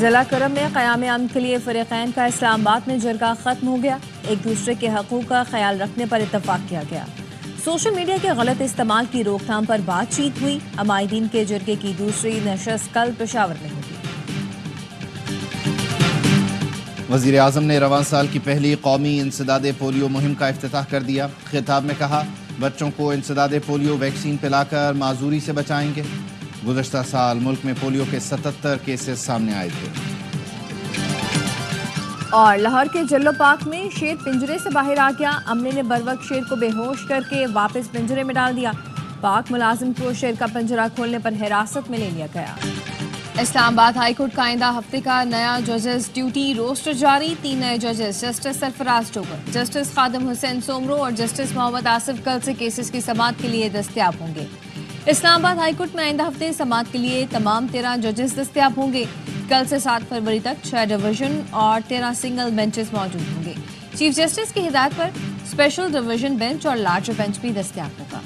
ضلع کرم میں قیام امن کے لیے فریقین کا اسلام آباد میں جرگہ ختم ہو گیا۔ ایک دوسرے کے حقوق کا خیال رکھنے پر اتفاق کیا گیا۔ سوشل میڈیا کے غلط استعمال کی روک تھام پر بات چیت ہوئی۔ عمائدین کے جرگے کی دوسری نشست کل پشاور میں ہوگی۔ وزیر اعظم نے رواں سال کی پہلی قومی انسداد پولیو مہم کا افتتاح کر دیا۔ خطاب میں کہا، بچوں کو انسداد پولیو ویکسین پلا کر معذوری سے بچائیں گے۔ گزشتہ سال ملک میں پولیو کے 77 کیسز سامنے آئے تھے۔ اور لاہور کے جلو پارک میں شیر پنجرے سے باہر آ گیا۔ عملے نے بروقت شیر کو بے ہوش کر کے واپس پنجرے میں ڈال دیا۔ پارک ملازم کو شیر کا پنجرہ کھولنے پر حراست میں لے لیا گیا۔ اسلام آباد ہائی کورٹ کا آئندہ ہفتے کا نیا ججز ڈیوٹی روسٹر جاری۔ 3 نئے ججز جسٹس سرفراز ٹوکر، جسٹس خادم حسین سومرو اور جسٹس محمد آصف کل سے کیسز کی سماعت کے لیے دستیاب ہوں گے۔ اسلام آباد ہائی کورٹ میں آئندہ ہفتے سماعت کے لیے تمام 13 ججز دستیاب ہوں گے۔ کل سے 7 فروری تک 6 ڈویژن اور 13 سنگل بینچز موجود ہوں گے۔ چیف جسٹس کی ہدایت پر اسپیشل ڈویژن بینچ اور لارجر بینچ بھی دستیاب ہوگا۔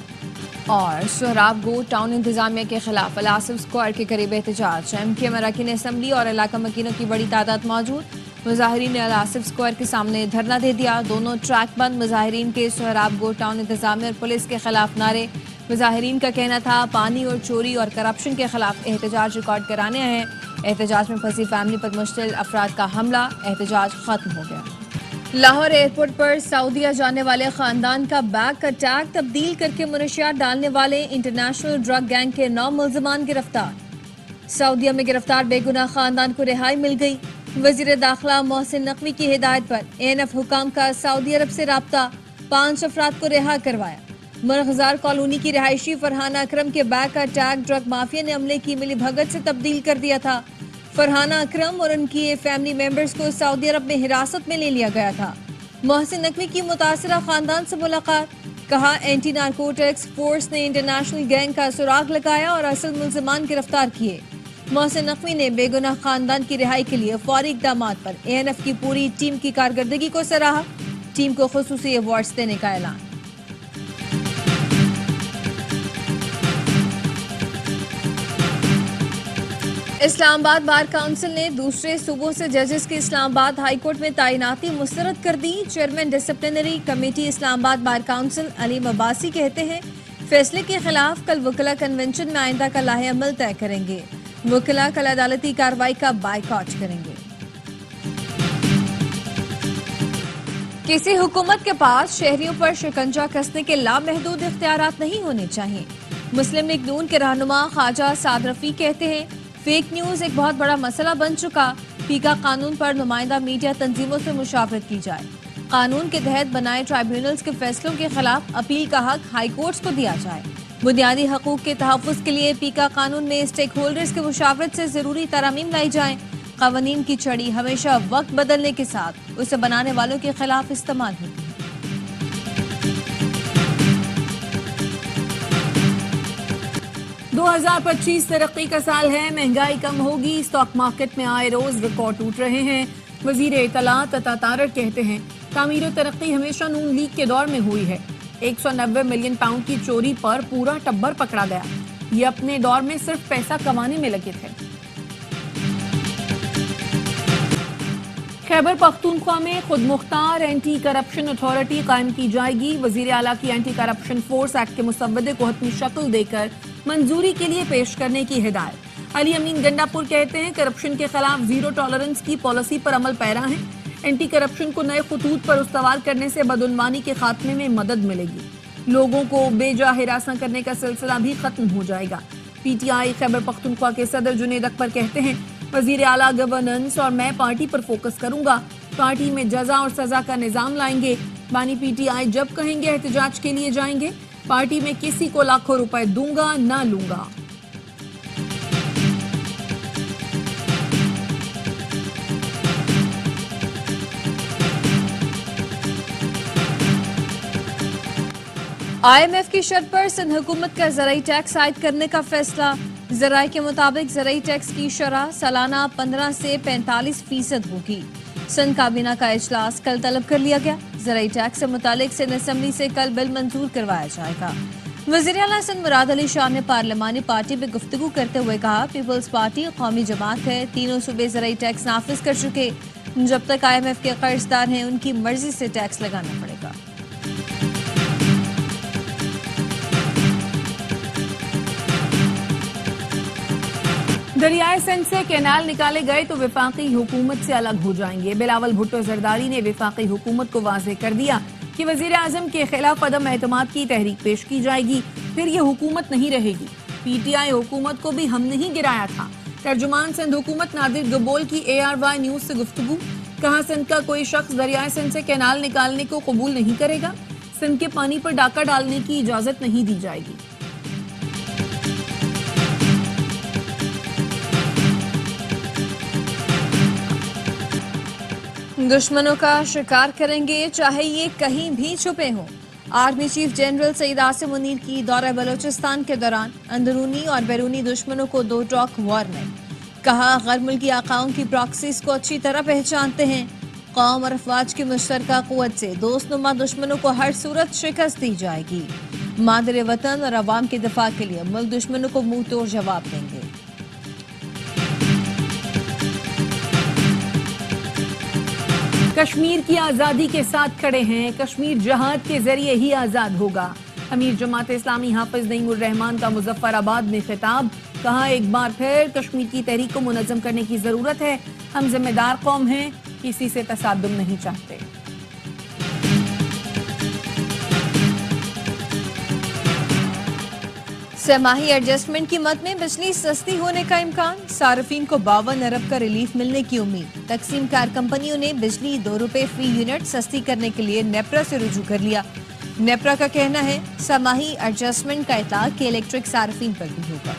اور سہراب گو ٹاؤن انتظامیہ کے خلاف الآصف اسکوائر کے قریب احتجاج۔ ایم کیو ایم اراکین اسمبلی اور علاقہ مکینوں کی بڑی تعداد موجود۔ مظاہرین نے الآصف اسکوائر کے سامنے دھرنا دے دیا۔ دونوں ٹریک بند۔ مظاہرین کے سہراب گو ٹاؤن انتظامیہ اور پولیس کے خلاف نعرے۔ مظاہرین کا کہنا تھا پانی اور چوری اور کرپشن کے خلاف احتجاج ریکارڈ کرانے ہیں۔ احتجاج میں پھنسی فیملی پر مشتعل افراد کا حملہ۔ احتجاج ختم ہو گیا۔ لاہور ایئرپورٹ پر سعودیہ جانے والے خاندان کا بیگ کا ٹیگ تبدیل کر کے منشیات ڈالنے والے انٹرنیشنل ڈرگ گینگ کے 9 ملزمان گرفتار۔ سعودیہ میں گرفتار بے گناہ خاندان کو رہائی مل گئی۔ وزیر داخلہ محسن نقوی کی ہدایت پر ANF حکام کا سعودی عرب سے رابطہ، 5 افراد کو رہا کروایا۔ مرغزار کالونی کی رہائشی فرحانہ اکرم کے بیگ کا ٹیگ ڈرگ مافیا نے عملے کی ملی بھگت سے تبدیل کر دیا تھا۔ فرحانہ اکرم اور ان کی فیملی ممبرز کو سعودی عرب میں حراست میں لے لیا گیا تھا۔ محسن نقوی کی متاثرہ خاندان سے ملاقات، کہا اینٹی نارکوٹکس فورس نے انٹرنیشنل گینگ کا سراغ لگایا اور اصل ملزمان گرفتار کیے۔ محسن نقوی نے بے گناہ خاندان کی رہائی کے لیے فوری اقدامات پر ANF کی پوری ٹیم کی کارکردگی کو سراہا۔ ٹیم کو خصوصی ایوارڈز دینے کا اعلان۔ اسلام آباد بار کونسل نے دوسرے صوبوں سے ججز کی اسلام آباد ہائی کورٹ میں تعیناتی مسترد کر دی۔ چیئرمین ڈسپلنری کمیٹی اسلام آباد بار کونسل علیم عباسی کہتے ہیں فیصلے کے خلاف کل وکلاء کنونشن میں آئندہ کا لاہ عمل طے کریں گے۔ وکلاء کل عدالتی کارروائی کا بائیکاٹ کریں گے۔ کسی حکومت کے پاس شہریوں پر شکنجہ کسنے کے لامحدود اختیارات نہیں ہونے چاہیے۔ مسلم لیگ نون کے رہنما خواجہ سعد رفیع کہتے ہیں فیک نیوز ایک بہت بڑا مسئلہ بن چکا۔ پیکا قانون پر نمائندہ میڈیا تنظیموں سے مشاورت کی جائے۔ قانون کے تحت بنائے ٹرائبیونلز کے فیصلوں کے خلاف اپیل کا حق ہائی کورٹس کو دیا جائے۔ بنیادی حقوق کے تحفظ کے لیے پیکا قانون میں اسٹیک ہولڈرز کے مشاورت سے ضروری ترامیم لائی جائیں۔ قوانین کی چھڑی ہمیشہ وقت بدلنے کے ساتھ اسے بنانے والوں کے خلاف استعمال ہوتی ہے۔ 2025 ترقی کا سال ہے، مہنگائی کم ہوگی، اسٹاک مارکیٹ میں آئے روز ریکارڈ ٹوٹ رہے ہیں۔ وزیر اطلاعات عطا طارق کہتے ہیں تعمیر و ترقی ہمیشہ نون لیگ کے دور میں ہوئی ہے۔ 190 ملین پاؤنڈ کی چوری پر پورا ٹبر پکڑا گیا۔ یہ اپنے دور میں صرف پیسہ کمانے میں لگے تھے۔ خیبر پختونخوا میں خود مختار اینٹی کرپشن اتھارٹی قائم کی جائے گی۔ وزیر اعلیٰ کی اینٹی کرپشن فورس ایکٹ کے مسودے کو حتمی شکل دے کر منظوری کے لیے پیش کرنے کی ہدایت۔ علی امین گنڈا پور کہتے ہیں کرپشن کے خلاف زیرو ٹالرنس کی پالیسی پر عمل پیرا ہے۔ اینٹی کرپشن کو نئے خطوط پر استوار کرنے سے بدعنوانی کے خاتمے میں مدد ملے گی۔ لوگوں کو بے جا ہراساں کرنے کا سلسلہ بھی ختم ہو جائے گا۔ PTI خیبر پختونخوا کے صدر جنید اکبر کہتے ہیں وزیر اعلیٰ گورننس اور میں پارٹی پر فوکس کروں گا۔ پارٹی میں جزا اور سزا کا نظام لائیں گے۔ بانی PTI جب کہیں گے احتجاج کے لیے جائیں گے۔ پارٹی میں کسی کو لاکھوں روپے دوں گا نہ لوں گا۔ IMF کی شرط پر سندھ حکومت کا زرعی ٹیکس عائد کرنے کا فیصلہ۔ ذرائع کے مطابق زرعی ٹیکس کی شرح سالانہ 15 سے 45% ہوگی۔ سندھ کابینہ کا اجلاس کل طلب کر لیا گیا۔ زرعی ٹیکس سے متعلق سندھ اسمبلی سے کل بل منظور کروایا جائے گا۔ وزیر اعلیٰ سندھ مراد علی شاہ نے پارلیمانی پارٹی پہ گفتگو کرتے ہوئے کہا پیپلز پارٹی قومی جماعت ہے، تینوں صوبے زرعی ٹیکس نافذ کر چکے، جب تک IMF کے قرض دار ہیں ان کی مرضی سے ٹیکس لگانا پڑے گا۔ دریائے سندھ سے کینال نکالے گئے تو وفاقی حکومت سے الگ ہو جائیں گے۔ بلاول بھٹو زرداری نے وفاقی حکومت کو واضح کر دیا کہ وزیر اعظم کے خلاف عدم اعتماد کی تحریک پیش کی جائے گی، پھر یہ حکومت نہیں رہے گی۔ PTI حکومت کو بھی ہم نہیں گرایا تھا۔ ترجمان سندھ حکومت نادر گبول کی ARY نیوز سے گفتگو، کہا سندھ کا کوئی شخص دریائے سندھ سے کینال نکالنے کو قبول نہیں کرے گا، سندھ کے پانی پر ڈاکہ ڈالنے کی اجازت نہیں دی جائے گی۔ دشمنوں کا شکار کریں گے چاہے یہ کہیں بھی چھپے ہوں۔ آرمی چیف جنرل سعید عاصم منیر کی دورہ بلوچستان کے دوران اندرونی اور بیرونی دشمنوں کو دو ٹوک وارننگ، کہا غیر ملکی آقاؤں کی پراکسیز کو اچھی طرح پہچانتے ہیں، قوم اور افواج کی مشترکہ قوت سے دوست نما دشمنوں کو ہر صورت شکست دی جائے گی، مادر وطن اور عوام کے دفاع کے لیے ملک دشمنوں کو منہ توڑ جواب دیں گے۔ کشمیر کی آزادی کے ساتھ کھڑے ہیں، کشمیر جہاد کے ذریعے ہی آزاد ہوگا۔ امیر جماعت اسلامی حافظ نعیم الرحمان کا مظفر آباد میں خطاب، کہا ایک بار پھر کشمیر کی تحریک کو منظم کرنے کی ضرورت ہے، ہم ذمہ دار قوم ہیں، کسی سے تصادم نہیں چاہتے۔ سہ ماہی ایڈجسٹمنٹ کی مد میں بجلی سستی ہونے کا امکان، صارفین کو 52 ارب کا ریلیف ملنے کی امید، تقسیم کار کمپنیوں نے بجلی 2 روپے فی یونٹ سستی کرنے کے لیے نیپرا سے رجوع کر لیا۔ نیپرا کا کہنا ہے سہ ماہی ایڈجسٹمنٹ کا اطلاق کے الیکٹرک صارفین پر بھی ہوگا۔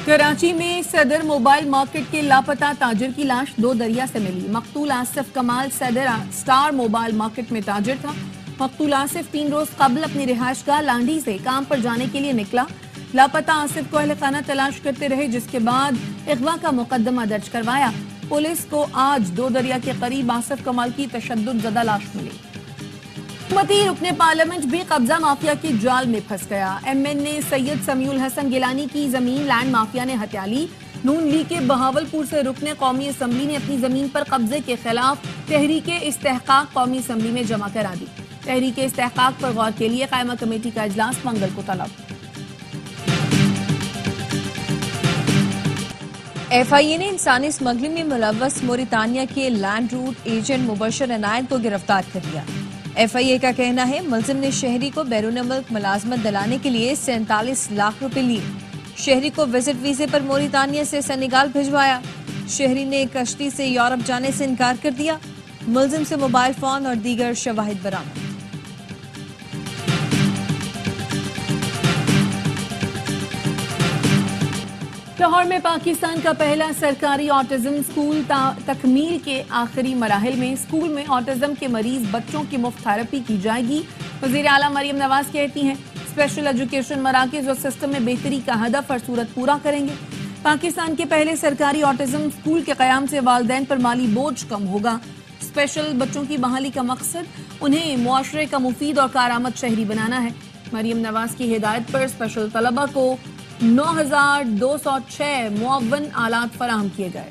کراچی میں صدر موبائل مارکیٹ کے لاپتہ تاجر کی لاش 2 دریا سے ملی۔ مقتول آصف کمال صدر سٹار موبائل مارکیٹ میں تاجر تھا۔ مقتول آصف 3 روز قبل اپنی رہائش گاہ لانڈی سے کام پر جانے کے لیے نکلا۔ لاپتہ آصف کو اہل خانہ تلاش کرتے رہے، جس کے بعد اغوا کا مقدمہ درج کروایا۔ پولیس کو آج 2 دریا کے قریب آصف کمال کی تشدد زدہ لاش ملی۔ حکومتی رکن پارلیمنٹ بھی قبضہ مافیا کے جال میں پھنس گیا۔ MN سید سمیع الحسن گیلانی کی زمین لینڈ مافیا نے ہتھیا لی۔ نون لیگ کے بہاولپور سے رکن قومی اسمبلی نے اپنی زمین پر قبضے کے خلاف تحریک استحقاق قومی اسمبلی میں جمع کرا دی۔ تحریک استحقاق پر غور کے لیے قائمہ کمیٹی کا اجلاس منگل کو طلب۔ FIA نے انسانی اسمگلنگ میں ملوث موریتانیہ کے لینڈ روٹ ایجنٹ مبشر عنایت کو گرفتار کر لیا۔ FIA کا کہنا ہے ملزم نے شہری کو بیرون ملک ملازمت دلانے کے لیے 47 لاکھ روپے لیے۔ شہری کو وزٹ ویزے پر موریتانیہ سے سینیگال بھجوایا۔ شہری نے کشتی سے یورپ جانے سے انکار کر دیا۔ ملزم سے موبائل فون اور دیگر شواہد برآمد۔ لاہور میں پاکستان کا پہلا سرکاری آٹزم اسکول تکمیل کے آخری مراحل میں۔ اسکول میں آٹزم کے مریض بچوں کی مفت تھراپی کی جائے گی۔ وزیر اعلیٰ مریم نواز کہتی ہیں اسپیشل ایجوکیشن مراکز اور سسٹم میں بہتری کا ہدف اور صورت پورا کریں گے۔ پاکستان کے پہلے سرکاری آٹزم اسکول کے قیام سے والدین پر مالی بوجھ کم ہوگا۔ اسپیشل بچوں کی بحالی کا مقصد انہیں معاشرے کا مفید اور کارآمد شہری بنانا ہے۔ مریم نواز کی ہدایت پر اسپیشل طلبہ کو 9206 معاون آلات فراہم کیے گئے۔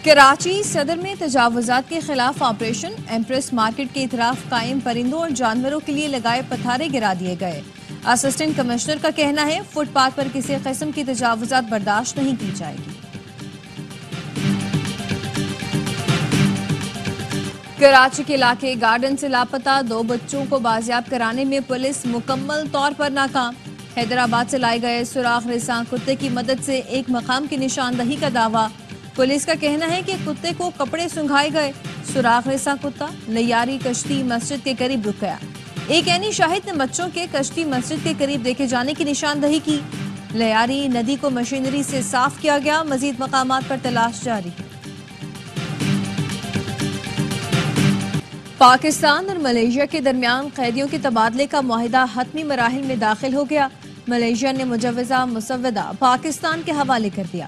کراچی صدر میں تجاوزات کے خلاف آپریشن ایمپریس مارکیٹ کے اطراف قائم پرندوں اور جانوروں کے لیے لگائے پتھارے گرا دیے گئے۔ اسسٹنٹ کمشنر کا کہنا ہے فٹ پاتھ پر کسی قسم کی تجاوزات برداشت نہیں کی جائے گی۔ کراچی کے علاقے گارڈن سے لاپتہ 2 بچوں کو بازیاب کرانے میں پولیس مکمل طور پر ناکام۔ حیدرآباد سے لائے گئے سوراخ رساں کتے کی مدد سے ایک مقام کی نشاندہی کا دعویٰ۔ پولیس کا کہنا ہے کہ کتے کو کپڑے سنگھائے گئے۔ سوراخ رساں کتا لیاری کشتی مسجد کے قریب رک گیا۔ ایک عینی شاہد نے بچوں کے کشتی مسجد کے قریب دیکھے جانے کی نشاندہی کی۔ لیاری ندی کو مشینری سے صاف کیا گیا۔ مزید مقامات پر تلاش جاری ہے۔ پاکستان اور ملیشیا کے درمیان قیدیوں کے تبادلے کا معاہدہ حتمی مراحل میں داخل ہو گیا۔ ملیشیا نے مجوزہ مسودہ پاکستان کے حوالے کر دیا۔